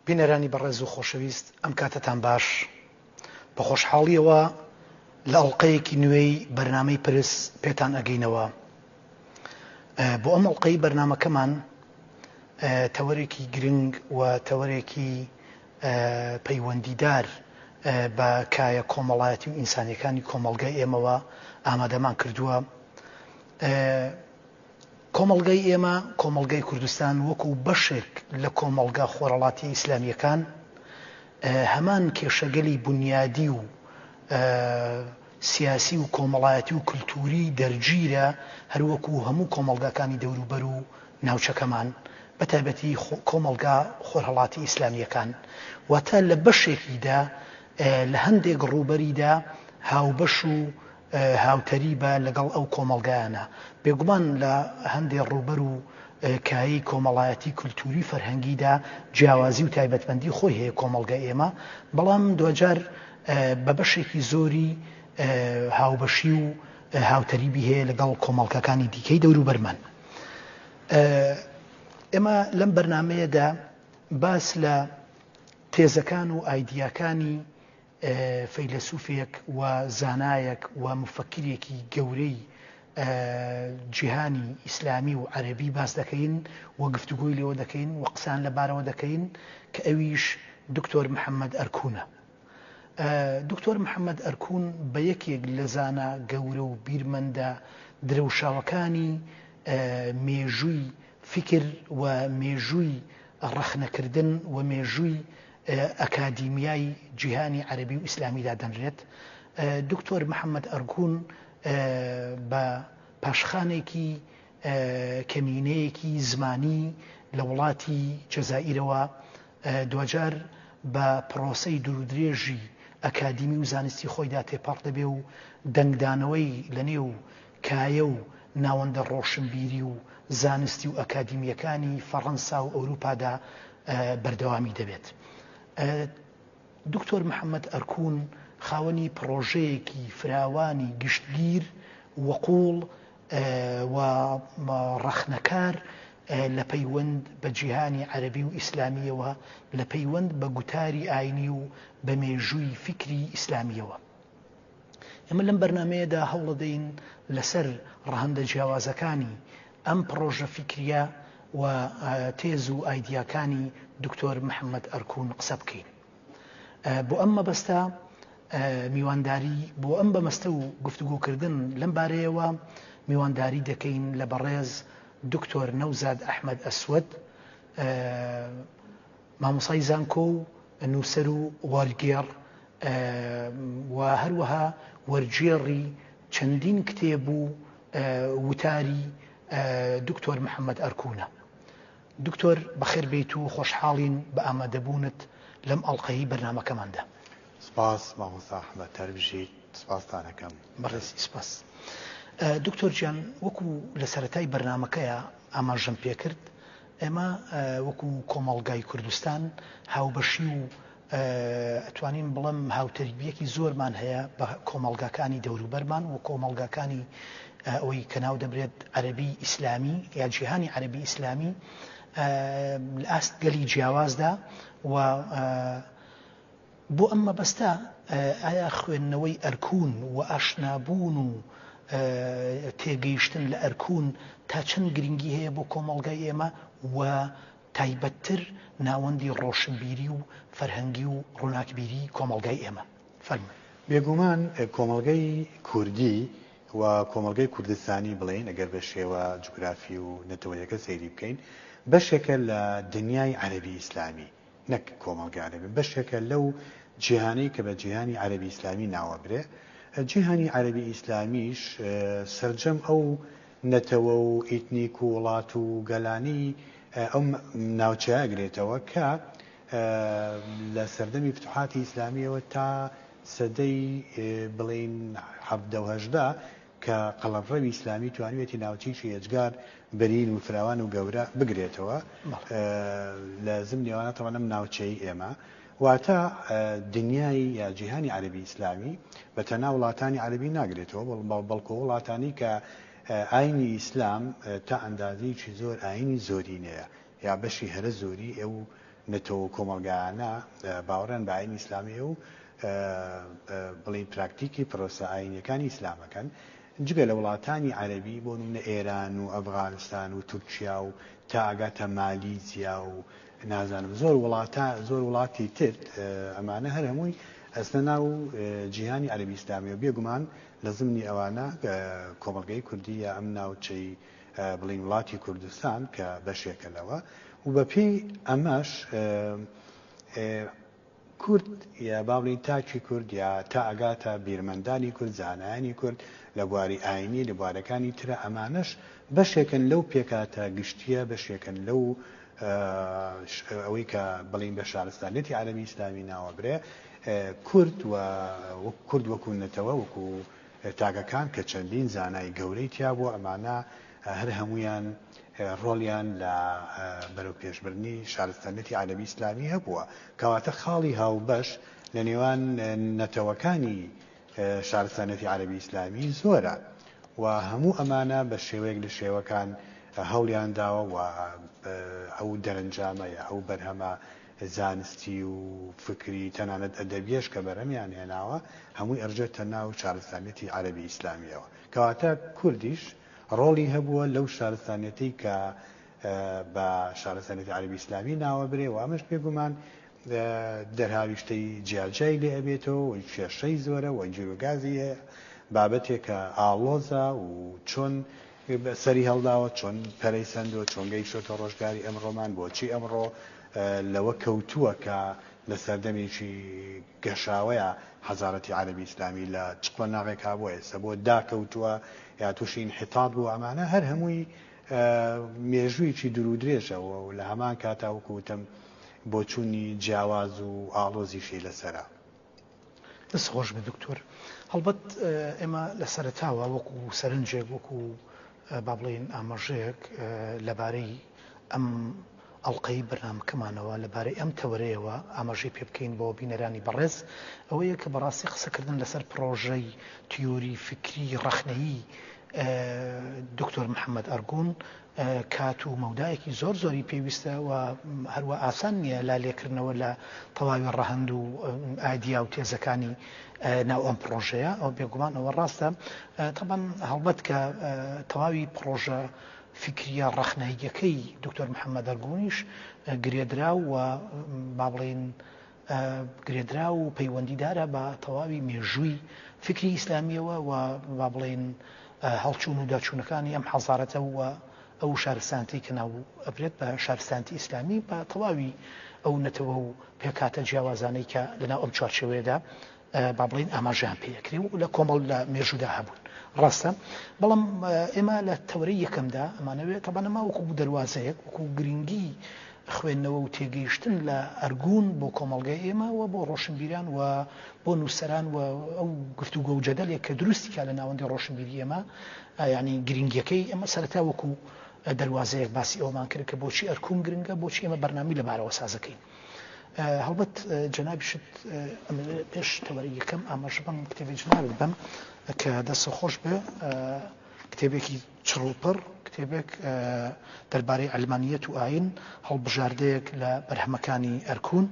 بینەرانی بەڕێز و خۆشەویست ئەم کاتتان باش بە خۆشحاڵیەوە لە ئەڵقەیەکی نوێی بەرنامەی پرس پێتان ئەگەینەوە. بۆ ئەم ئەڵقەی بەرنامەکەمان تەوەرێکی گرنگ و تەوەرێکی پەیوەندیدار بە کایە کۆمەڵایەتی و ئینسانیەکانی کۆمەڵگەی ئێمەوە ئامادەمان کردووە. کۆمەڵگەی ئێمە، کۆمەڵگەی کوردستان وەکو بەشێک لە کۆمەڵگا خۆرەڵاتی ئیسلامیەکان هەمان کێشەگەلی بنیادی و سیاسی و کۆمەڵایەتی و کلتوری دەرگیرە هەروەکو هەموو کۆمەڵگاکانی دەوروبەر و ناوچەکەمان، بە تایبەتی کۆمەڵگا خۆرهەڵاتی ئیسلامیەکان، واتە لە بەشێکیدا لە هەندێک ڕووبەریدا هاوبەش و هاوتەری بە لەگەڵ ئەو کۆمەڵگایانە. بێگومان لە هەندێک ڕووبەر و کایی کۆمەڵایەتی کولتوری فەرهەنگیدا جیاوازی و تایبەتمەندی خۆی هەیە کۆمەڵگای ئێمە، بەڵام دوجار بە بەشێکی زۆری هاوبەشی و هاوتەریبی هەیە لەگەڵ کۆمەڵگەکانی دیکەی دەوروبەرمان. ئێمە لەم بەرنامەیەدا باس لە تێزەکان و ئایدیاکانی فەیلسوفێک و زانایەک و مفەکرێکی گەورەی جیهانی ئیسلامی و عەرەبی باس دەکەین و گفتوگۆی لێوە دەکەین و قسان لەبارەوە دەکەین کە ئەویش دکتۆر محەممەد ئەرکوونە. دکتۆر محەممەد ئەرکوون بە یەکێک لە زانە گەورە و بیرمەندە درەوشاوەکانی مێژووی فکر و مێژووی ڕەخنەکردن و مێژووی ئەکادیمیای جیهانی عەرەبی و ئیسلامیدا دەنرێت. دکتۆر محەممەد ئەرکوون بە پاشخانێکی کەمینەیەکی زمانی لە وڵاتی جەزائیرەوە دوجار بە پرۆسەی دوورودرێژی ئەکادیمی و زانستی خۆیدا تێپەڕ دەبێ و دەنگدانەوەی لە نێو کایە و ناوەندە ڕۆشنبیری و زانستی و ئەکادیمیەکانی فەڕەنسا و ئەوروپادا بەردەوامی دەبێت. دکتۆر محەممەد ئەرکوون خاوەنی پرۆژەیەکی فراوانی گشتگیر وەقوڵ و ڕەخنەکار لە پەیوەند بە جیهانی عەرەبی و ئیسلامیەوە، لە پەیوەند بە گوتاری ئاینی و بە مێژووی فکری ئیسلامیەوە. ئێمە لەم بەرنامەیەدا هەوڵ دەدەین لەسەر ڕەهەندە جیاوازەکانی ئەم پرۆژە فکریە و تێز و ئایدیاکانی دکتۆر محەممەد ئەرکوون قسە بکەین. بۆ ئەم مەبەستە میوانداری بۆ ئەم بەمەستە و گفتوگۆکردن لەم بارەیەوە میوانداری دەکەین لە بەڕێز دکتۆر نەوزاد ئەحمەد ئەسوەد، مامۆسای زانکۆ و نووسەر و وەرگێڕ و هەروەها وەرگێڕی چەندین کتێب و وتاری دکتۆر محەممەد ئەرکوونە. دکتۆر بەخێر بیت و خۆشحاڵین بە ئامادەبوونت لەم ئەڵقەی بەرنامەکەماندا. سپاس مامۆستا ئەحمەد، تەربژیت، سپاستانەکەم. بەڕێزی سپاس. دکتۆر گیان، وەکو لە سەرەتای بەرنامەکەیە ئاماژەم پێکرد، ئێمە وەکو کۆمەڵگای کوردستان هاوبەشی و ئەتوانین بڵێم هاوتەریبیەکی زۆرمان هەیە بە کۆمەڵگاکانی دەوروبەرمان و کۆمەڵگاکانی ئەوەی کە ناو دەبرێت عەرەبی ئیسلامی یا جیهانی عەرەبی ئیسلامی لە ئاست گەلی جیاوازدا. و بۆ ئەم مەبەستە ئایا خوێندنەوەی ئەرکوون و ئاشنابوون و تێگەیشتن لە ئەرکوون تا چەند گرنگی هەیە بۆ کۆمەڵگای ئێمە و تایبەتتر ناوەندی ڕۆشنبیری و فەرهەنگی و ڕووناکبیری کۆمەڵگای ئێمە؟ فەرمووی. بێگومان کۆمەڵگەی کوردی و کۆمەڵگەی کوردستانی بڵێن ئەگەر بە شێوە جوگرافی و نەتەوەیەکە سەیری بکەین، بەشێکە لە دنیای عەرەبی ئیسلامی، نەک کۆمەڵگای عەرەبی، بەشێکە لەو جیهانەی کە بە جیهانی عەرەبی ئیسلامی ناوەبرێ. جیهانی عەرەبی ئیسلامیش سەرجەم ئەو نەتەوە و ئیتنیک و وڵات و گەلانی ئەو ناوچەیە ئەگرێتەوە کە لە سەردەمی فتوحاتی ئیسلامیەوە تا سەدەی بڵێن 17 کە قەڵەمڕەوی ئیسلامی توانوێتی ناوچەیەکی ئێجگار بەرین و فراوان و گەورە بگرێتەوە لە زمنیێوانە تەوانم ناوچەی ئێمە، واتە دنیای یا جیهانی عەرەبی ئیسلامی بە تەنها وڵاتانی عەرەبی ناگرێتەوە، بەڵکو وڵاتانی کە ئاینی ئیسلام تا ئەندازەیەکی زۆر ئاینی زۆرینەیە یا بەشی هەرە زۆری ئەو نەتەوە و کۆمەڵگایانە باوەڕێن بە ئاینی ئیسلامی و بڵین پراکتیکی پرۆسە ئاینیەکانی ئیسلامەکەن جگە لە وڵاتانی عەرەبی بۆ نمونە ئێران و ئەفغانستان و تورکیا و تا ئاگاتە مالیزیا و نازانم زۆر وڵاتی تر ئەمانە هەر هەمووی ئەستە ناو جیهانی عەرەبی ئیسلامی و بێگومان لە زمنی ئەوانە کۆمەڵگەی کوردی یا ئەم ناوچەی بڵین وڵاتی کوردستان کە بەشێکە لەوە و بەپێی ئەمەش کورد یا با بڵین تاکی کورد یا تا ئەگاتە بیرمەندانی کورد زانایانی کورد لە بواری ئاینی لە بوارەکانی ترە ئەمانەش بەشێکن لەو پێکاتە گشتیە بەشێکن لەو ئەوەی کە بڵین بە شارستانێتی عەرەبی ئیسلامی ناوەبرێ کورد وەکو نەتەوە وەکو تاگەکان کە چەندین زانای گەورەی تیا بوو ئەمانە هەر هەمویان ڕۆڵیان لە بەرەو پێشبردنی شارستانێتی عەرەبی ئیسلامی هەبووە کەواتە خاڵی هاوبەش لە نێوان نەتەوەکانی شارستانێتی عەرەبی ئیسلامی زۆرە و هەموو ئەمانە بە شێوەیەک لە شێوەکان هەوڵیان داوە و ئەو دەرەنجامە یا ئەو بەرهەمە زانستی و فکری تەنانەت ئەدەبیەش کە بەرهەمیان هێناوە هەمووی ئەرجێتە ناو شارستانێتی عەرەبی ئیسلامیەوە کەواتە کوردیش ڕۆڵی هەبووە لەو شارستانێتی کە بە شارستانێتی عەرەبی ئیسلامی ناوەبرێ و ئەمەش بێگومان دەرهاویشتەی جیاجای لێ ئەبێتەوە و کێشەی زۆرە و جیرۆگازی هەیە بابەتێکە ئاڵۆزە و چۆن سەری هەڵداوە چۆن پەرەی سەندەوە چۆن گەیشتۆتە ڕۆژگاری ئەمڕۆمان بۆچی ئەمڕۆ لەوە کەوتووە کە لە سەردەمێکی گەشاوەیە حەزارەتی عەرەبی ئیسلامی لە چقڵە ناوێکا بۆ ئێستا بۆ داکەوتووە یا تووشی انحیتاط بوو ئەمانە هەر هەمووی مێژوویکی دوور و درێژەوە و لە هەمان کاتا وەکوتم بۆچوونی جیاواز و ئاڵۆزیشی لەسەرا دەست خۆش بە دکتۆر هەڵبەت ئێمە لە سەرەتاوە وەکو سەرنجێک وەکو با بڵێن ئاماژەیەک لەبارەی ئەم ئەڵقەی بەرنامەکەمانەوە لەبارەی ئەم تەوەرەیەوە ئاماژەی پێ بکەین بۆ بینەرانی بەڕێز ئەوەیە کە بەڕاستی قسەکردن لەسەر پرۆژەی تیۆری فکری ڕەخنەیی دکتۆر محەممەد ئەرگون کات و مەودایەکی زۆری پێویستە و هەروە ئاسان نییە لا لێکردنەوە لە تەواوی ڕەهەند و ئایدیا و تێزەکانی ناو ئەم پرۆژەیە ئەو بێگومان ئەوە ڕاستە تەبەن هەڵبەت کە تەواوی پرۆژە فکریە ڕەخنەییەکەی دکتۆر محەممەد ئەرگونیش گرێدرا و با بڵێن گرێدرا و پەیوەندیدارە بە تەواوی مێژووی فکری ئیسلامیەوە و با بڵێن هەڵچوون و داچوونەکانی ئەم حەزارەتە و ئەو شارستانتی کە ناو ئەبرێت بە شارستانتی ئیسلامی بە تەواوی ئەو نەتەوە و پێکاتە جیاوازانەی کە لەناو ئەم چوارچێوەیەدا با بڵێن ئاماژیان پێکری و لە کۆمەڵ لە مێژوودا هەبوون ڕاستە بەڵام ئێمە لە تەورەی یەکەمدا ئەمانەوێت تەبانەما وەکو دەواازەیەک وەکو گرنگی خوێندنەوە و تێگەیشتن لە ئەرگون بۆ کۆمەڵگای ئێمە و بۆ ڕۆشنبیران و بۆ نووسەران و ئەو گفتوگۆ و جەدەلێک کە دروستی کا لە ناوەندی ڕۆشنبیری ئێمە ینی گرنگیەکەی ئەمە سەرەتا وەکو دەواازەیەک باسی ئەومان کرد کە بۆچی ئەرکوم گرنگە بۆچی ئێمە بەرنامی لەبارەوە سازەکەین هەڵبەت جەنابیشت پێش تەوەرەی یەکەم ئاماژە بەم کتێبی جنابێت بەم کە دەستە خۆش بێ کتێبێکی چڕوپڕ کتێبێک دەربارەی عەلمانیەت و ئاین هەڵبژاردەیەک لە بەرهەمەکانی ئەرکون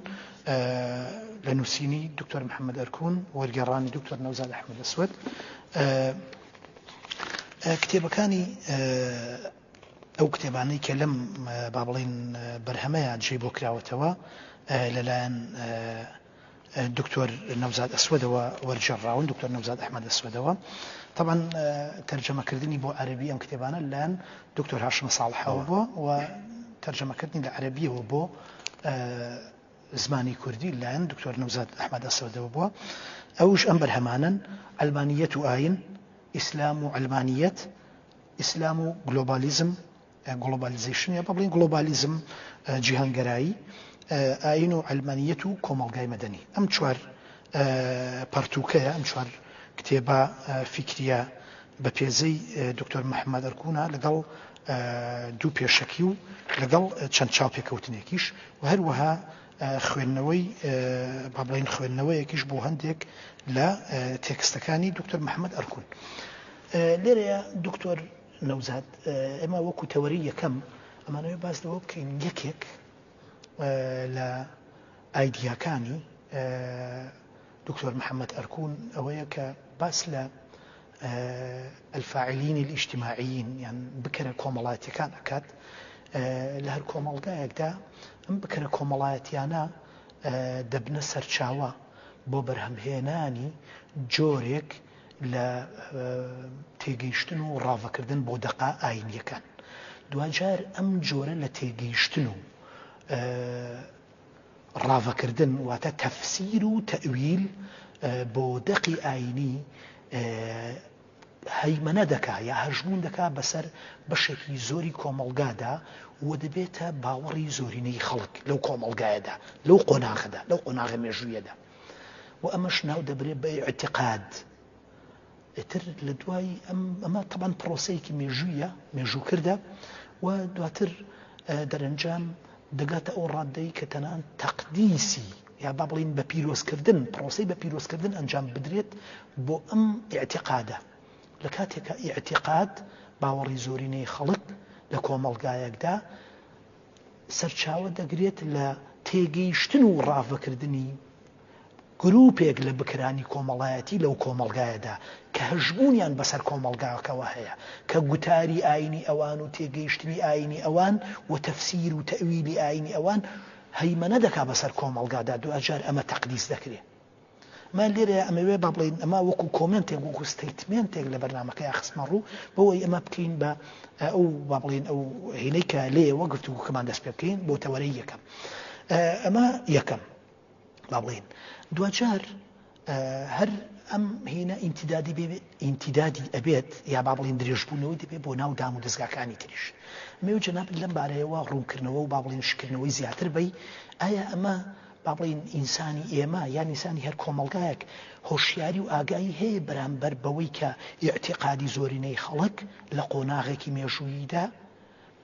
لە نووسینی دکتۆر محەممەد ئەرکون وەرگێڕانی دکتۆر نەوزاد ئەحمەد ئەسوەد کتێبەکانی ئەو کتێبانەی کە لەم با بڵێن بەرهەمەیە جێ بۆ کراوەتەوە لەلایەن دکتۆر نەوزاد ئەسوەدەوە وەرجێڕاون دکتۆر نەوزاد ئەحمەد ئەسوەدەوە طبعا تەرجەمەکردنی بۆ عەرەبی ئەم کتێبانە لەلایەن دکتۆر هاشم ساڵحەوە بووە و تەرجەمەکردنی لە عەرەبیەوە بۆ زمانی کوردی لەلایەن دکتۆر نەوزاد ئەحمەد ئەسوەدەوە بووە ئەوش ئەم بەرهەمانن عەلمانیەت و ئاین ئیسلام و عەلمانیەت ئیسلام و گلۆبالیزیشن یا بڵین گلۆبالیزم جیهانگەرایی ئاین و عەلمانیەت و کۆمەڵگای مەدەنی ئەم چوار پەرتووکەیە ئەم چوار کتێبە فکریە بە پێزەی دکتۆر محەممەد ئەرکونە لەگەڵ دوو پێشەکی و لەگەڵ چەند چاوپێکەوتنێکیش و هەروەها خوێندنەوەی با بڵین خوێندنەوەیەکیش بۆ هەندێک لە تێکستەکانی دکتۆر محەممەد ئەرکون لێرەیە دکتۆر نەوزاد ئێمە وەکو تەوەری یەکەم ئەمانەوێ باس لەوە بکەین یەکێک لە ئایدیاکانی دکتۆر محەممەد ئەرکون ئەوەیە کە باس لە الفاعلین الاجتماعیین یان بکرە کۆمەڵایەتیەکان ئەکات لە هەر کۆمەڵگایەکدا ئەم بکرە کۆمەڵایەتیانە دەبنە سەرچاوە بۆ بەرهەمهێنانی جۆرێک لە تێگەیشتن و ڕاوەکردن بۆ دەقا ئاینیەکان. دوجار ئەم جۆرە لە تێگەیشتن و ڕاوەکردن واتە تەفسیر و تەویل بۆ دەقی ئاینی هەیمەنە دەکا یا هەژمون دەکا بەسەر بەشێکی زۆری کۆمەڵگادا و دەبێتە باوەڕی زۆرینەی خەڵک لەو کۆمەڵگایەدا لەو قۆناغەدا لەو قۆناغە مێژوویەدا و ئەمەش ناو دەبرێت بە ئیعتقاد. ئیتر لە دوای ئەمە تەبەن پرۆسەیەکی مێژوویە مێژووکردە و دواتر دەرەنجام دەگاتە ئەو ڕادەی کە تەنان تەقدیسی یا با بڵین بە پیرۆزکردن پرۆسەی بە پیرۆزکردن ئەنجام بدرێت بۆ ئەم ئیعتقادە. لە کاتێکە ئیعتقاد باوەڕی زۆرینەی خەڵک لە کۆمەڵگایەکدا سەرچاوە دەگرێت لە تێگەیشتن و ڕاوەکردنی گروپێک لە بکرانی کۆمەڵایەتی لەو کۆمەڵگایەدا کە هەژبوونیان بەسەر کۆمەڵگاکەوە هەیە کە گوتاری ئاینی ئەوان و تێگەیشتنی ئاینی ئەوان و تەفسیر و تەویلی ئاینی ئەوان هەیمەنە دەکا بەسەر کۆمەڵگادا. دوجار ئەمە تەقدیس دەکرێت. ما لێرە ئەمەوێ با بڵین ئەمە وەکو کۆمنتێک وەکو ستەیتمێنتێک لە بەرنامەکەی خستمە ڕوو بەوەی ئەمە بکەین بە ئەو با بڵین ئەو هینەی کە لێەوە گفتوگۆکەمان دەست پێ بکەین بۆ تەوەرەی یەکەم. ئەمە یەکەم با بڵین. دوجار هەر ئەم هینە ئینتیدادی ئەبێت یا با بڵین درێژبوونەوەی دەبێت بۆ ناو دام و دەستگاکانی تریش. ئەمێ جەناب لەم بارەیەوە ڕوونکردنەوە و با بڵین شکردنەوەی زیاتر بی ئایا ئەمە با بڵین ئینسانی ئێمە یان ئینسانی هەر کۆمەڵگایەک هۆشیاری و ئاگایی هەیە بەرامبەر بەوەی کە ئیعتقادی زۆرینەی خەڵک لە قۆناغێکی مێژووییدا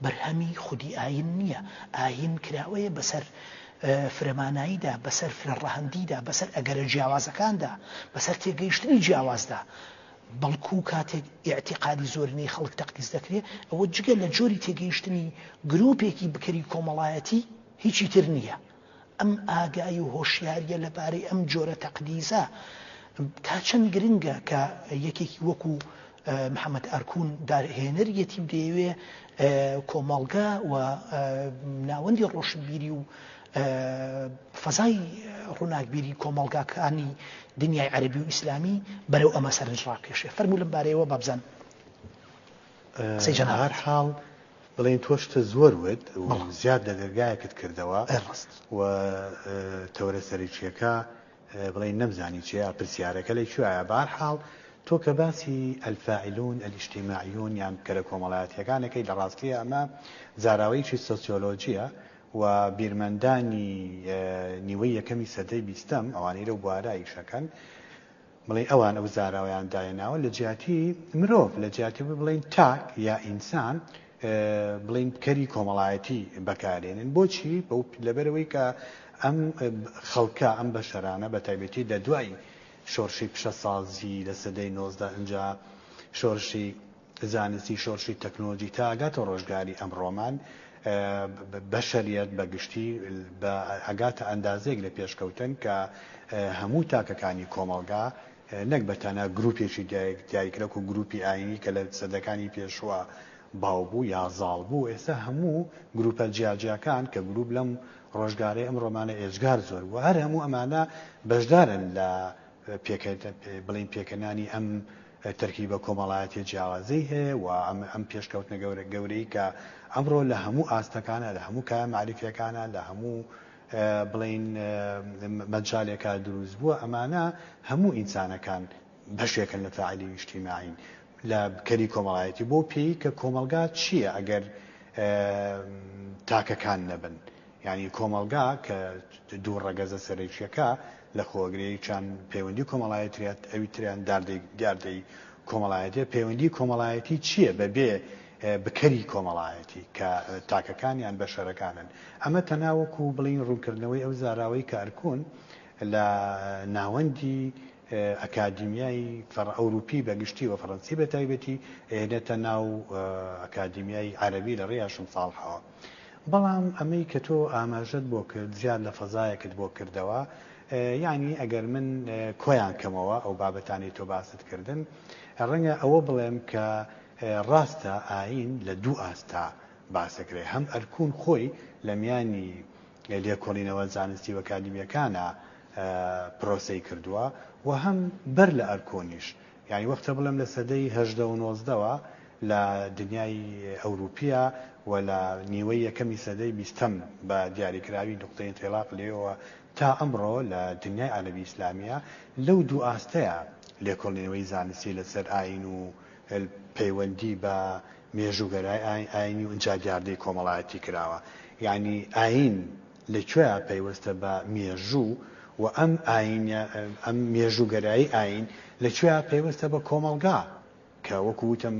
بەرهەمی خودی ئاین نییە. ئاین کراوەیە بەسەر فرەماناییدا بەسەر فرەڕەهەندیدا بەسەر ئەگەرە جیاوازەکاندا بەسەر تێگەیشتنی جیاوازدا بەڵکو کاتێک ئیعتقادی زۆرینەی خەڵک تەقدیس دەکرێت ئەوە جگە لە جۆری تێگەیشتنی گروپێکی بکەری کۆمەڵایەتی هیچی تر نییە. ئەم ئاگایی و هۆشیاریە لەبارەی ئەم جۆرە تەقدیزە تا چەند گرنگە کە یەکێکی وەکو محەممەد ئەرکون داهێنەرەتی دەیەوێ کۆمەڵگا و ناوەندی ڕۆشنبیری و فەزای ڕووناکبیری کۆمەڵگاکانی دنیای عەرەبی و ئیسلامی بەرەو ئەمە سەرنجڕاکێشێ. فەرموو لەم بارەیەوە بابزان. هەر حاڵ بڵێن تۆشتە زۆر وت و زیاد لە دەرگایەکت کردەوە و تەورە سەرچیەکە بڵێن نەمزانی چیە پرسیارەکە لەی کوێیە. بە هەر حاڵ تۆ کە باسی الفاعلون الاجتماعیون یان بکەرە کۆمەڵایەتیەکانەکەی لە ڕاستیە ئەمە زاراوەیەکی سۆسیۆلۆجیە و بیرمەندانی نیوەی یەکەمی سەدەی بیستەم ئەوانەی لەو بوارایی شەکەن بڵێن ئەوان ئەو زاراوەیان داێناوە لە جیاتی مرۆڤ لە جیاتی بڵێن تاک یا ئینسان بڵین بکەری کۆمەڵایەتی بەکارێنن. بۆچی لەبەرەوەی کە ئەم خەڵکە ئەم بەشەرانە بە تایبەتی لە دوای شۆڕشی پیشەسازی لە سەدەی 19 ئەنجا شۆڕشی زانستی شۆڕشی تەکنۆلۆژی تا ئەگاتە ڕۆژگاری ئەمڕۆمان بەشەریەت بەگشتی بە ئەگاتە ئەندازێک لە پێشکەوتن کە هەموو تاکەکانی کۆمەڵگا نەک بەتەنە گروپێکی دیاریکرێک و گروپی ئاینی کە لە سەدەکانی پێشوە باو بوو یا زاڵ بوو ئێستا هەموو گروپە جیاجیەکان کە گروپ لەم ڕۆژگارەی ئەم ڕۆمانە ئێجگار زۆر و هەر هەموو ئەمانە بەشدارن لە بڵین پێکەنانی ئەم تەرکیبە کۆمەڵایەتی جیاوازەی هەیە و ئەم پێشکەوتنە گەورەی کە ئەمڕۆ لە هەموو ئاستەکانە لە هەموو کە معریفەکانە لە هەموو بڵین مەجالێکە دروست بووە. ئەمانە هەموو ئینسانەکان بەشێکن لە فاعلی اجتیماعین لە بکەری کۆمەڵایەتی بۆ پێی کە کۆمەڵگا چییە ئەگەر تاکەکان نەبن. یعنی کۆمەڵگا کە دوو ڕەگەزە سەرەکیەکە لە خۆگرەی چەند پەیوەندی کۆمەڵایەتیات ئەوی تریان دیاردەی کۆمەڵایەتیە پەیوەندی کۆمەڵایەتی چییە بەبێ بکەری کۆمەڵایەتی کە تاکەکانیان بەشەرەکانن. ئەمە تەناوەکو بڵین ڕوونکردنەوەی ئەو زاراوەی کە ئەرکون لە ناوەندی ئەکادیمیای ئەوروپی بەگشتی و فەڕەنسی بە تایبەتی هێنێتە ناو ئەکادیمیای عەرەبی لە ڕێیا 6 ساڵەوە بەڵام ئەمەی کە تۆ ئاماژەت بۆ کرد زیاد لە فەزایەکت بۆ کردەوە یعنی ئەگەر من کۆیان کەمەوە ئەو بابەتانی تۆ باست کردن ڕەنگە ئەوە بڵێم کە ڕاستە ئاین لە دوو ئاستا باسەکرێ هەم ئەرکون خۆی لە میانی لێکۆڵینەوە زانستی و ئەکادیمیەکانە پرۆسەی کردووە و هەم بەر لە ئەرکۆنیش یعنی وەختە بڵێم لە سەدەی هەژدە و نۆزدەوە لە دنیای ئەوروپیا و لە نیوەی یەکەمی سەدەی بیستەم بە دیاریکراوی نقطەی انطلاق لێەوە تا ئەمڕۆ لە دنیای عەرەبی ئیسلامیە لەو دوو ئاستەیە لێکۆڵینەوەی زانستی لەسەر ئاین و پەیوەندی بە مێژوگەرای ئاینی و ئەنجادیاردەی کۆمەڵایەتی کراوە یعنی ئاین لەکوێیە پەیوەستە بە مێژوو و ئەم مێژوگەرایی ئاین لەکوێیە پەیوەستە بە کۆمەڵگا کە وەکو وتم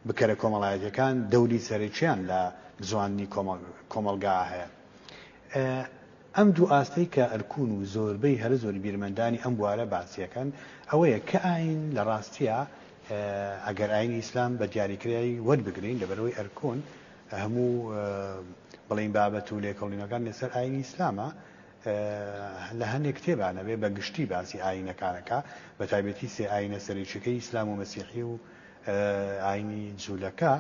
بکەرە کۆمەڵایەتەکان دەوری سەرچیان لە زوانی کۆمەڵگا هەیە ئەم دوو ئاستەی کە ئەرکون و زۆربەی هەر زۆری بیرمەندانی ئەم بوارە باسیەکەن ئەوەیە کە ئاین لە ڕاستیە ئەگەر ئاینی ئیسلام بە دیاریکراوی وەربگرین لەبەرەوەی ئەرکۆن هەموو بڵین بابەت و لێکۆڵینەکان لەسەر ئاینی ئیسلامە لە هەندێک کتێبانە بێ بە گشتی باسی ئاینەکانەکە بە تایبەتی سێ ئاینە سەرچەکەی ئیسلام و مەسیحی و ئاینی جوولەکە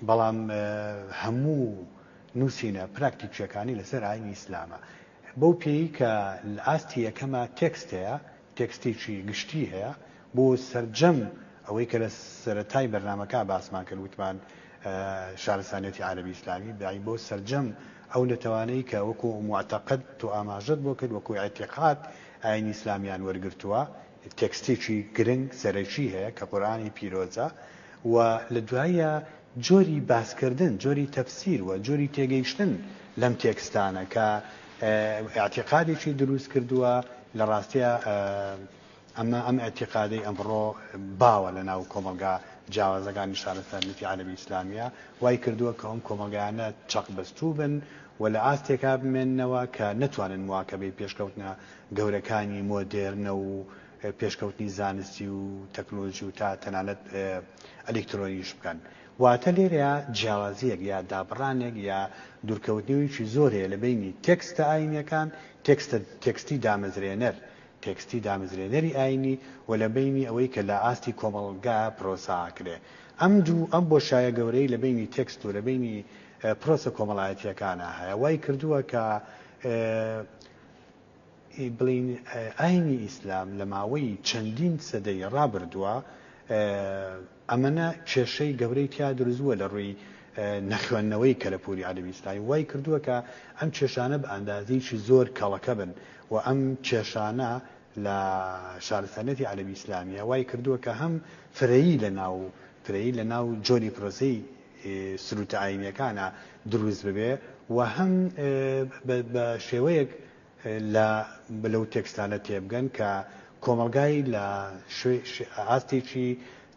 بەڵام هەموو نووسینە پراکتیکیەکانی لەسەر ئاینی ئیسلامە بەو پێی کە لە ئاستی یەکەمە تێکست هەیە تێکستێکی گشتی هەیە بۆ سەرجەم ئەوەی کە لە سەرەتای بەرنامەکە باسمان کرد وتمان شارستانیەتی عەرەبی ئیسلامی بەعی بۆ سەرجەم ئەو نەتوانەی کە وەکو معتەقد تۆ ئاماژەت بۆ کرد وەکو ئاعتیقاد ئاینی ئیسلامیان وەرگرتووە تێکستێکی گرنگ سەرەکی هەیە کە قورئانی پیرۆزە و لە دوایە جۆری باسکردن جۆری تەفسیر و جۆری تێگەیشتن لەم تێکستانە کە ئاعتیقادێکی دروست کردووە لە ڕاستیە ئەم ئاعتیقادەی ئەمڕۆ باوە لە ناو کۆمەلگا جیاوازەکانی شارستانیەتی عەرەبی ئیسلامیە وای کردووە کە ئەم کۆمەلگایانە چەق بەستوو بن و لە ئاستێکا بمێننەوە کە نەتوانن مواکەبەی پێشکەوتنە گەورەکانی مۆدێرنە و پێشکەوتنی زانستی و تەکنۆلۆژی و تا تەنانەت ئەلکترۆنیش بکەن واتە لێرەیە جیاوازیەک یا دابڕانێک یا دوورکەوتنەوەیکی زۆر هەیە لە بینی تێکستە ئاینیەکان تێکستی دامەزرێنەر تێکستی دامەزرێنەری ئاینی و لە بینی ئەوەی کە لە ئاستی کۆمەڵگا پرۆساکرێ ئەم بۆشایە گەورەی لە بینی تێکست و لە بینی پرۆسە کۆمەڵایەتیەکانە هەیە وای کردووە کە بڵین ئاینی ئیسلام لە ماوەی چەندین سەدەی ڕابردووە ئەمەنە کێشەی گەورەی تیا دروزووە لە ڕووی نەخوێندنەوەی کەلەپوری عەرەبی ئیسلامی وای کردووە کە ئەم کێشانە بە ئەندازەیەکی زۆر کەڵەکە بن و ئەم کێشانە لە شارستانیەتی عەرەبی ئیسلامیە وای کردووە کە هەم فرەیی لە ناو جۆری پرۆسەی سروتە ئاینیەکانە دروست ببێ و هەم بە شێوەیەک لەو تێکستانە تێبگەن کە کۆمەلگای لە ئاستێکی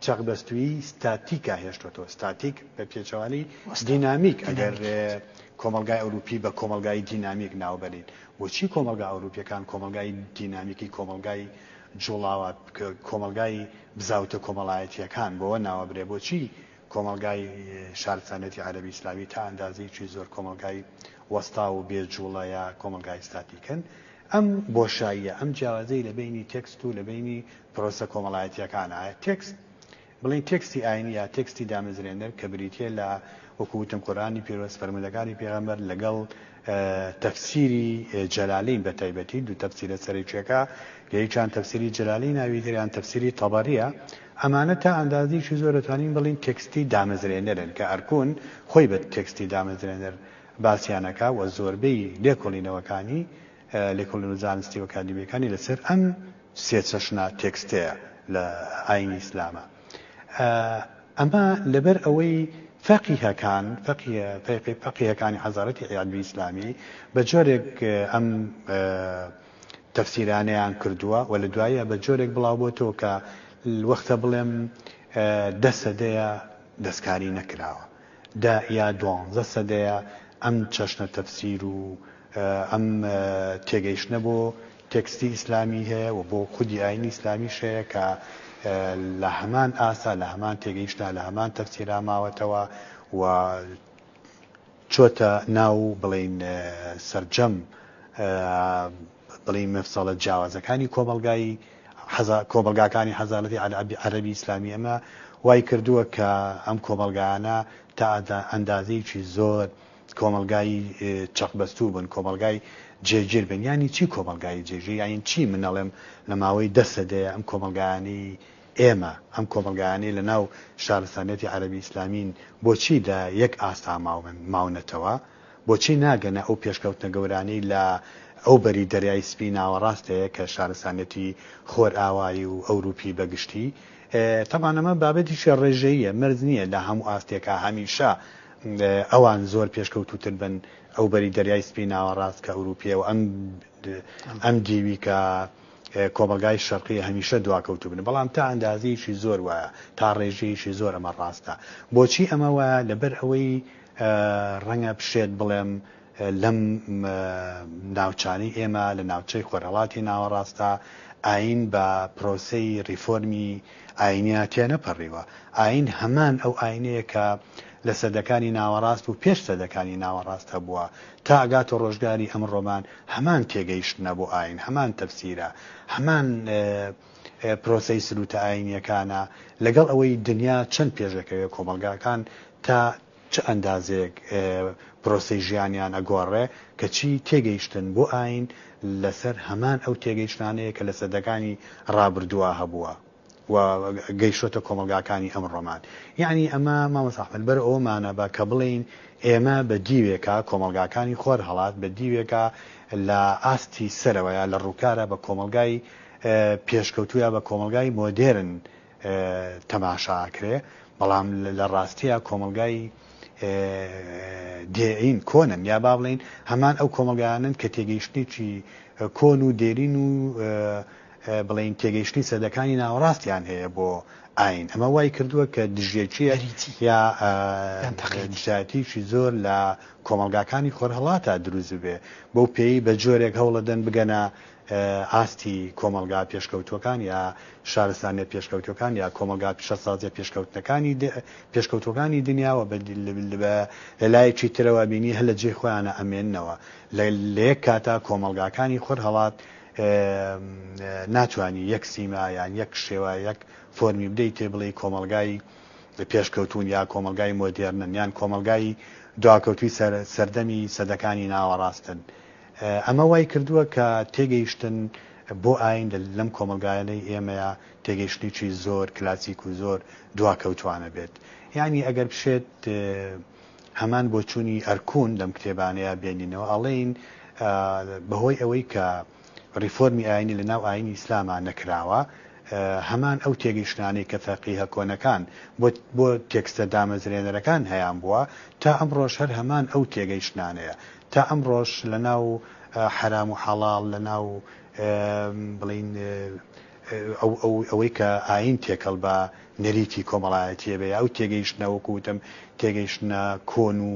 چەقبەستووی ستاتیکە هێشتۆتەوە ستاتیک بە پێچەوانی دینامیک ئەگەر کۆمەلگای ئەوروپی بە کۆمەلگای دینامیک ناوبەرین بۆچی کۆمەلگا ئەوروپیەکان کۆمەلگای دینامیکی کۆمەلگای جوڵاوە کۆمەلگای بزاوتە کۆمەڵایەتیەکان بۆەوە ناوەبرێ بۆچی کۆمەلگای شارستانیەتی عەرەبی ئیسلامی تا ئەندازەیەکی زۆر کۆمەلگای وەستا و بێجوڵە یا کۆمەلگای ستاتیکن ئەم بۆشاییە ئەم جیاوازەی لە بینی تێکست و لە بینی پرۆسە کۆمەڵایەتیەکانە تێکست بڵین تێکستی ئاینی یا تێکستی دامەزرێنەر کە بریتیە لە وەکووتم قورئانی پیرۆز فەرمودەکانی پێغەمبەر لەگەڵ تەفسیری جەلالین بە تایبەتی دوو تەفسیرە سەرەکیەکە یەکیان تەفسیری جەلالین ناوی تریان تەفسیری تەبەریە ئەمانە تا ئەندازەیەکی زۆر دەتوانین بڵین تێکستی دامەزرێنەرن کە ئەرکۆن خۆی بە تێکستی دامەزرێنەر باسییانەکە و زۆربەی لێکۆڵینەوەکانی لێکۆڵین زانستی و ئەکادیمیەکانی لەسەر ئەم سێ چەشنە تێکستەیە لە ئاینی ئیسلامە ئەمە لەبەر ئەوەی فەقیهەکانی حەزارەتی عەرەبی ئیسلامی بە جۆرێک ئەم تەفسیرانەیان کردووە و لە دوایە بە جۆرێک بڵاو بۆتەوە کە وەختە بڵێم 10 سەدەیە دەستکاری نەکراوە یا 12 سەدەیە ئەم چەشنە تەفسیر و ئەم تێگەیشتنە بۆ تێکستی ئیسلامی هەیە و بۆ خودی ئاینی ئیسلامیش هەیە کە لە هەمان ئاسا لە هەمان تێگەیشتە لە هەمان تەفسیرا ماوەتەوە و چۆتە ناو بڵین سەرجەم بڵین مەفسەڵە جیاوازەکانی کۆمەلگاکانی حەزارەتی عەرەبی ئیسلامی ئەمە وای کردووە کە ئەم کۆمەلگایانە تا ئەندازەیەکی زۆر کۆمەلگای چەقبەستوو بن، کۆمەلگای جێگیر بن. ینی چی کۆمەلگای جێگیر؟ یان چی منەڵێم لە ماوەی 10 سەدەیە ئەم کۆمەلگایانی ئێمە ئەم کۆمەلگایانی لە ناو شارستانەتی عەرەبی ئیسلامین بۆچی لە یەک ئاستا ماونەتەوە؟ بۆچی ناگەنە ئەو پێشکەوتنە گەورانەی لە ئەو بەری دەریای سپی ناوەڕاستەیە کە شارستانەتی خۆر ئاوایی و ئەوروپی بەگشتی؟ تەمان ئەمە بابەتیشی ڕێژەیە، مەرج نییە لە هەموو ئاستێکە هەمیشە ئەوان زۆر پێشکەوتوتر بن ئەو بەری دەریای سپی ناوەڕاست کە ئەوروپیە و ئەم دیوی کە کۆمەلگای شەرقی هەمیشە دواکەوتو بن، بەڵام تا ئەندازەیەکی زۆر وایە، تا ڕێژەیەکی زۆر ئەمە ڕاستە. بۆچی ئەمە وایە؟ لەبەر ئەوەی ڕەنگە پشێت بڵێم لەم ناوچانی ئێمە لە ناوچەی خۆرهەڵاتی ناوەڕاستە ئاین بە پرۆسەی ریفۆرمی ئاینیا تێنەپەڕیوە. ئاین هەمان ئەو ئاینەیە کە لە سەدەکانی ناوەڕاست و پێش سەدەکانی ناوەڕاست هەبووە تا ئەگاتە ڕۆژگاری ئەمڕۆمان هەمان تێگەیشتنە بۆ ئاین، هەمان تەفسیرە، هەمان پرۆسەی سروتە ئاینیەکانە، لەگەڵ ئەوەی دنیا چەند پێشەکەوێت کۆمەلگاکان تا چه ئەندازێک پرۆسەی ژیانیان ئەگۆڕێ کە چی تێگەیشتن بۆ ئاین لەسەر هەمان ئەو تێگەیشتانەیە کە لە سەدەکانی ڕابردووە هەبووە و گەیشتە کۆمەلگاکانی ئەمڕۆمان. یعنی ئەمە مامۆستا ئەحمەد بەر ئەومانە بە کە بڵین ئێمە بە دیوێکە کۆمەلگاکانی خۆر هەڵات بە دیوێکە لە ئاستی سەرەوەیە لە ڕووکارە بە کۆمەلگای پێشکەوتووە بە کۆمەلگای مۆدێرن تەماشاکرێ، بەڵام لە ڕاستیە کۆمەلگای دێین کۆنن، یا با بڵین هەمان ئەو کۆمەلگایانن کە تێگەیشتنێکی کۆن و دێرین و بڵین تێگەیشتنی سەدەکانی ناوەڕاستیان هەیە بۆ ئاین. ئەمە وای کردووە کە دژێکیە یا دژایەتیشی زۆر لە کۆمەلگاکانی خۆرهەڵاتە دروست بێ، بەو پێی بە جۆرێک هەوڵەدەن بگەنە ئاستی کۆمەلگا پێشکەوتوەکان یا شارستانیە پێشکەوتوەکان یا کۆمەلگا پیشەسازیە پێشکەوتوەکانی دنیاوە لە لایەکی ترەوە بینی هەل لە جێ خۆیانە ئەمێننەوە. لە یەک کاتا کۆمەلگاکانی خۆرهەڵات ناتوانانی یەک سیما یان یەک شێوە یەک فۆرمی بدەیت تێ بڵێ کۆمەلگای پێشکەوتون یا کۆمەلگای مۆدێرنن یان کۆمەلگای دواکەوتوی سەردەمی سەدەکانی ناوەڕاستن. ئەمە وای کردووە کە تێگەیشتن بۆ ئاین لەم کۆمەلگایانەی ئێمەیە تێگەیشتێکی زۆر کلاسیک و زۆر دواکەوتوانە بێت. یعنی ئەگەر بشێت هەمان بۆچوونی ئەرکون لەم کتێبانەیە بێنینەوە ئەڵێن بەهۆی ئەوەی کە ریفۆرمی ئاینی لە ناو ئاینی ئیسلاما نەکراوە، هەمان ئەو تێگەیشتانەی کە فەقیهە کۆنەکان بۆ تێکستە دامەزرێنەرەکان هەیان بووە تا ئەمڕۆژ هەر هەمان ئەو تێگەیشتانەیە، تا ئەمڕۆژ لە ناو حرام و حەڵاڵ لە ناو بڵین ئەوەی کە ئاین تێکەڵ بە نەریتی کۆمەڵایەتیە بێ ئەو تێگەیشتنە وەکوتم تێگەیشتنە کۆن و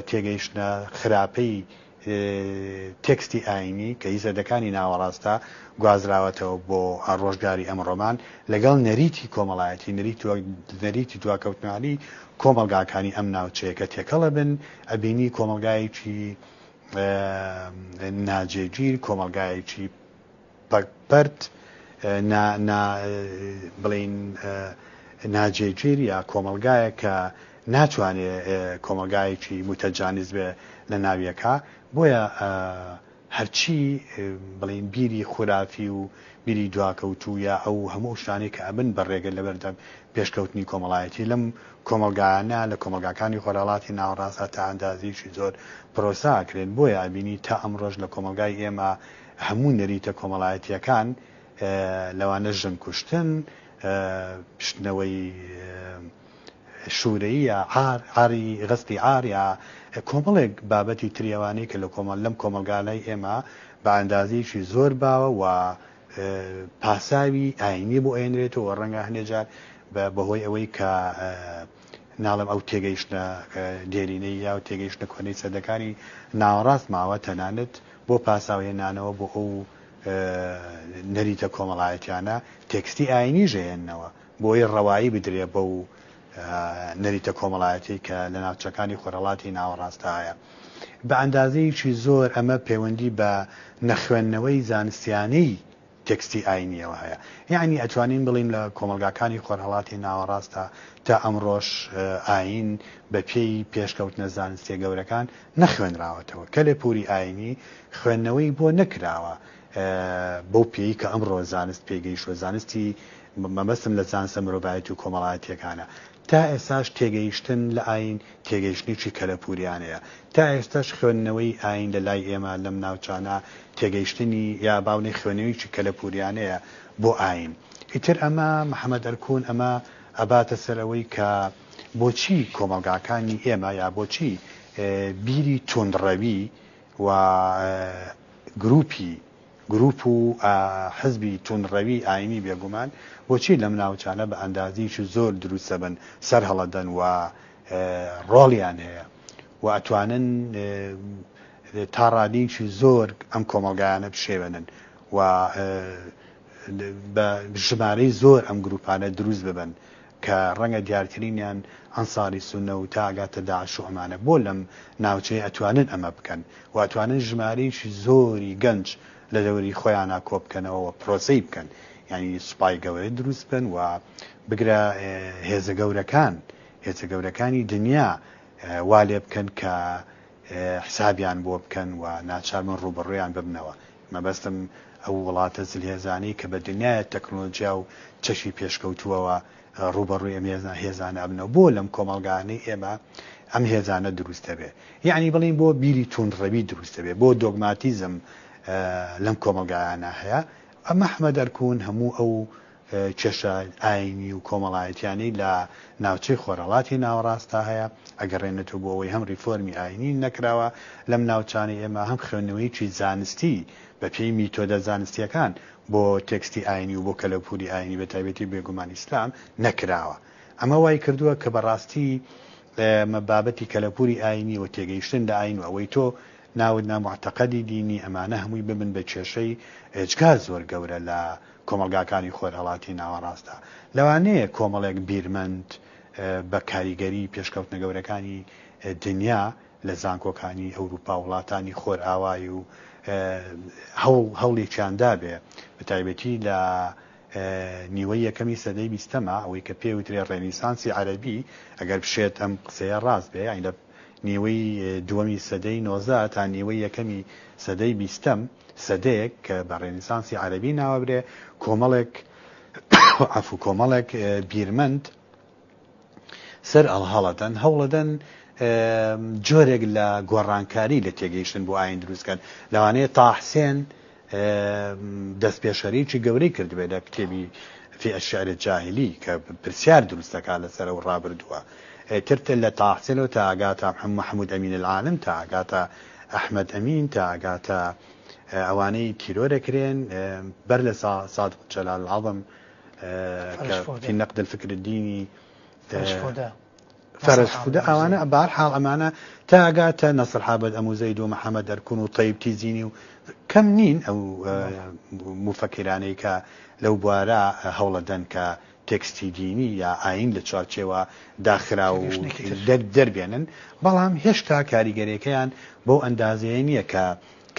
تێگەیشتنە خراپەی تێکستی ئاینی کە هی سەدەکانی ناوەڕاستە گوازراوەتەوە بۆ ڕۆژگاری ئەمڕۆمان لەگەڵ نەریتی کۆمەڵایەتی نەریتی دواکەوتنانی کۆمەلگاکانی ئەم ناوچەیە کە تێکەڵە بن ئەبینی کۆمەلگایەکی ناجێگیر، کۆمەلگایەکی پەرت بڵین ناجێگیر یا کۆمەلگایە کە ناتوانێت کۆمەلگایەکی متەجانیز بێ لە ناویەکە. بۆیە هەرچی بڵین بیری خورافی و بیری دواکەوتو یا ئەو هەموو شتانەی کە ئەبن بەڕێگە لەبەردەم پێشکەوتنی کۆمەڵایەتی لەم کۆمەلگایانە لە کۆمەلگاکانی خۆرهەڵاتی ناوەڕاستە تا ئەندازێکی زۆر پرۆساکرێن. بۆیە ئەبینی تا ئەمڕۆژ لە کۆمەلگای ئێمە هەموو نەریتە کۆمەڵایەتیەکان لەوانە ژن کوشتن، پشتنەوەی شوورەیی یا ئاری غەستی ئار یا کۆمەڵێک بابەتی تریەوانی کە لەم کۆمەلگانەی ئێمە بە ئەندازێکی زۆر باوە و پاساوی ئاینی بۆ ئێنرێتەوە ڕەنگە هەنێجار بەهۆی ئەوەی کە ناڵم ئەو تێگەیشتە دێرینەی یا و تێگەیشتە کۆنەی سەدەکانی ناوەڕاست ماوە تەنانەت بۆ پاساوهێنانەوە بۆ ئەو نەریتە کۆمەڵایەتیانە تێکستی ئاینی ژێننەوە بۆی ڕەوایی بدرێ بەو نەریتە کۆمەڵایەتی کە لە ناوچەکانی خۆرهڵاتی ناوەڕاستە هەیە. بە ئەندازەیەکی زۆر ئەمە پەیوەندی بە نەخوێندنەوەی زانستیانەی تێکستی ئاینیەوە هەیە. یعنی ئەتوانین بڵین لە کۆمەلگاکانی خۆرهەڵاتی ناوەڕاستە تا ئەمڕۆژ ئاین بە پێی پێشکەوتنە زانستی گەورەکان نەخوێنراوەتەوە کە لە پووری ئاینی خوێندنەوەی بۆ نەکراوە بەو پێی کە ئەمڕۆ زانست پێگەیشتوە. زانستی مەبەستم لە زانستە مرۆڤایەتی و کۆمەڵایەتیەکانە. تا ئێستاش تێگەیشتن لە ئاین تێگەیشتنیی کەلەپوریانەیە. تا ئێستاش خوێندنەوەی ئاین لە لای ئێمە لەم ناوچانە تێگەیشتنی یا باونەی خوێنەوەیکی کەلەپوریانەیە بۆ ئاین. ئیتر ئەمە محەممەد ئەرکون ئەمە ئەباتە سەرەوەی کە بۆچی کۆمەلگاکانی ئێمە یا بۆچی بیری تونندڕەوی و گروپ و حزبی تونڕەوی ئاینی بێگومان بۆچی لەم ناوچانە بە ئەندازیی زۆر دروستە بن سەر هەڵەدەن و ڕۆڵیان هەیە و ئەتوانن تا ڕادێکی زۆر ئەم کۆمەلگایانە بشێوێنن و بە ژمارەی زۆر ئەم گروپانە دروست ببن کە ڕەنگە دیارکردنیان ئەنساری سونە و تا ئاگاتە داعش و ئەمانە بۆ لەم ناوچەیە ئەتوانن ئەمە بکەن و ئەتوانن ژمارەیەکی زۆری گەنج لە دەوری خۆیان کۆ بکەنەوە پرۆسی بکەن. ینی سوپای گەورە دروست بن و بگرە هێزە گەورەکانی دنیا وا لێ بکەن کە حسابیان بۆ بکەن و ناچارمن ڕوبەڕویان ببنەوە. مەبەستم ئەو وڵاتە زلهێزانی کە بە دنیای تەکنۆلۆژیا و چەشی پێشکەوتووەوە ڕوبەڕووی ئەم هێزانە ئەبنەوە بۆ لەم کۆمەلگانەی ئێمە ئەم هێزانە دروستە بێ. یعنی بڵین بۆ بیری تونڕەوی دروستە بێ، بۆ دۆگماتیزم لەم کۆمەلگایانە هەیە. ئەمە محەممەد ئەرکون هەموو ئەو کێشە ئاینی و کۆمەڵایەتیانەی لە ناوچەی خۆرهەڵاتی ناوەڕاستە هەیە ئەگەڕێنێتەوە بۆ ئەوەی هەم ریفۆرمی ئاینی نەکراوە لەم ناوچانی ئێمە، هەم خوێندنەوەیکی زانستی بە پێی میتۆدە زانستیەکان بۆ تێکستی ئاینی و بۆ کەلەپوری ئاینی بە تایبەتی بێگومان ئیسلام نەکراوە. ئەمە وای کردووە کە بەڕاستی بابەتی کەلەپوری ئاینی و تێگەیشتن لە ئاین و ئەوەی تۆ ناود نامعتەقەدی دینی ئەمانە هەمووی ببن بە کێشەی ئێجگا زۆر گەورە لە کۆمەلگاکانی خۆرهەڵاتی ناوەڕاستە. لەوانەیە کۆمەڵێک بیرمەند بە کاریگەری پێشکەوتنە گەورەکانی دنیا لە زانکۆکانی ئەوروپا وڵاتانی خۆر ئاوایی و هەوڵێکیاندا بێ بە تایبەتی لە نیوەی یەکەمی سەدەی بیستەمە ئەوەی کە پێوترێ ڕێنیسانسی عەرەبی ئەگەر بشێت ئەم قسەیە ڕاست بێ، یعنی لە نیوەی دووەمی سەدەی نۆزە تا نیوەی یەکەمی سەدەی بیستەم سەدەیەک کە بە ڕێنیسانسی عەرەبی ناوەبرێ کۆمەڵێک بیرمەند سەر ئەڵهەڵەدەن هەوڵەدەن جۆرێک لە گۆڕانکاری لە تێگەیشتن بۆ ئاین دروستکەن. لەوانەیە تاحسێن دەستپێشەریکی گەورەی کردبێ لە کتێبی فی الشعر الجاهلی کە پرسیار دروستەکە لەسەر و ڕابردووە. ترتر لە تاحسێنەوە تا ئاگاتە محەمود ئەمین العالم تا ئاگاتە ئەحمەد ئەمین تا ئاگاتە ئەوانەی تیرۆرەکرێن بەر لە صادق جەلال العەظەم في نقد الفكر الديني فرشفودة ئەوانە بەهەرحاڵ ئەمانە تا ئاگاتە نەسر حابەت ئەموزەید و محەممەد ئەرکون و طەیب تیزینی و کەم نین ئەو مفەکرانەی کە لەو بوارە هەوڵەدەن کە تێکستی دینی یا ئاین لە چوارچێوە داخرا و دەربێنن، بەڵام هێشتا کاریگەریەکەیان بۆ ئەندازەیە نییە کە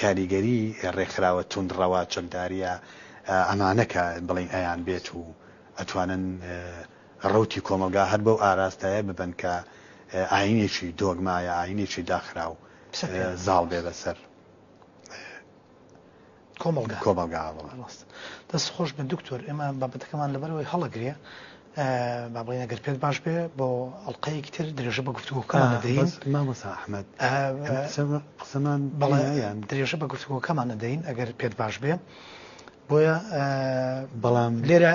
کاریگەری ڕێکخراوە توندڕەوە چەکداریە ئەمانەکە بڵین ئەیان بێت و ئەتوانن ڕوتی کۆمەلگا هەر بەو ئاراستایە ببن کە ئاینێکی دۆگمایە ئاینێکی داخرا و زاڵ بێ بەسەر کۆمەلگا. دەست خۆش بن دکتۆر، ئێمە بابەتەکەمان لەبەرەوەی هەڵەگرێ با بڵین ئەگەر پێت باش بێ بۆ ئەڵقەیەکی تر درێژە بە گفتوگۆکەمان نەدەین. مامۆستا ئەحمەد قسەمان درێژە بە گفتوگۆکەمان نەدەین ئەگەر پێت باش بێ، بۆیە بەڵام لێرە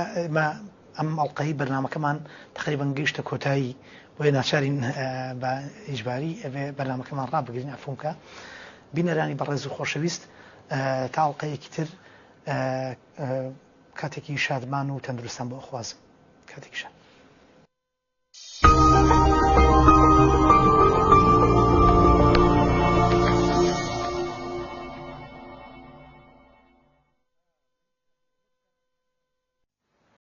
ئەم ئەڵقەی بەرنامەکەمان تقریباً گەیشتە کۆتایی، بۆیە ناچارین بە ئیجباری ئەبێ بەرنامەکەمان ڕابگرین ئەفۆنکە بینەرانی بەڕێز و خۆشەویست تا ئەڵقەیەکی تر کاتێکی شادمان و تەندروستان بۆ ئەخوازم. کاتێکی شاد.